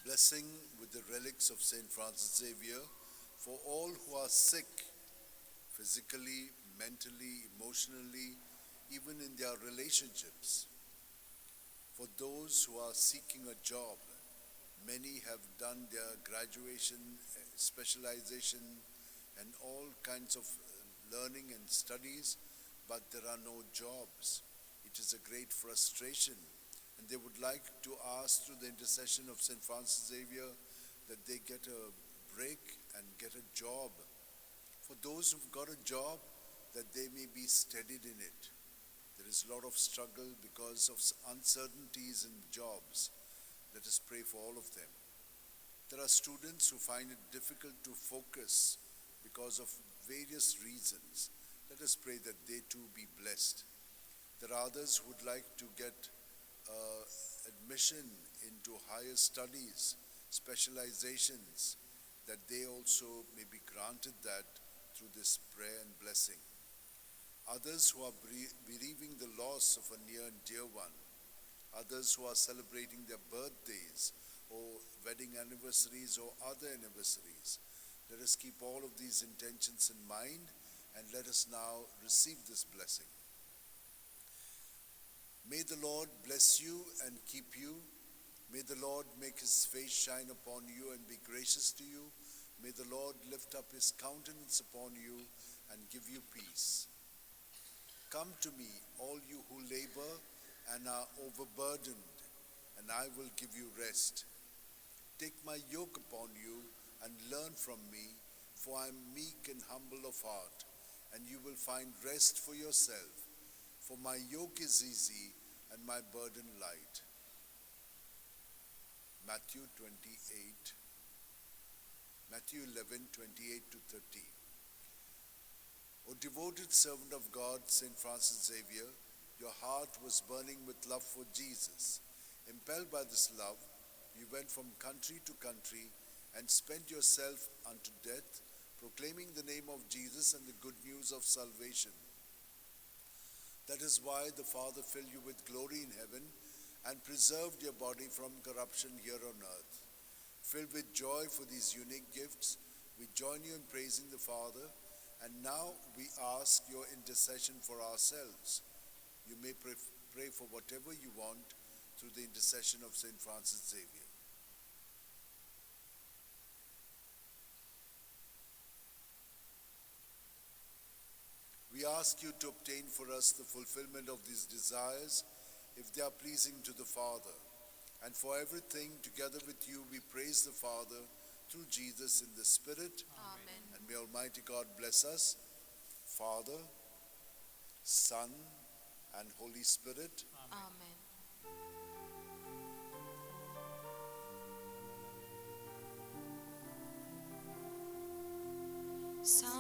blessing with the relics of St. Francis Xavier for all who are sick, physically, mentally, emotionally, even in their relationships. For those who are seeking a job, many have done their graduation, specialization, and all kinds of learning and studies, but there are no jobs. It is a great frustration, and they would like to ask through the intercession of St. Francis Xavier that they get a break and get a job. For those who've got a job, that they may be steadied in it. There is a lot of struggle because of uncertainties in jobs. Let us pray for all of them. There are students who find it difficult to focus because of various reasons. Let us pray that they too be blessed. There are others who would like to get admission into higher studies, specializations, that they also may be granted that through this prayer and blessing. Others who are bereaving the loss of a near and dear one. Others who are celebrating their birthdays or wedding anniversaries or other anniversaries. Let us keep all of these intentions in mind and let us now receive this blessing. May the Lord bless you and keep you. May the Lord make his face shine upon you and be gracious to you. May the Lord lift up his countenance upon you and give you peace. Come to me, all you who labor and are overburdened, and I will give you rest. Take my yoke upon you and learn from me, for I am meek and humble of heart, and you will find rest for yourself. For my yoke is easy and my burden light. Matthew 11:28 to 30. O devoted servant of God, St. Francis Xavier, your heart was burning with love for Jesus. Impelled by this love, you went from country to country and spent yourself unto death, proclaiming the name of Jesus and the good news of salvation. That is why the Father filled you with glory in heaven and preserved your body from corruption here on earth. Filled with joy for these unique gifts, we join you in praising the Father, and now we ask your intercession for ourselves. You may pray for whatever you want through the intercession of St. Francis Xavier. We ask you to obtain for us the fulfillment of these desires, if they are pleasing to the Father. And for everything, together with you, we praise the Father through Jesus in the Spirit. Amen. And may Almighty God bless us, Father, Son, and Holy Spirit. Amen. Amen.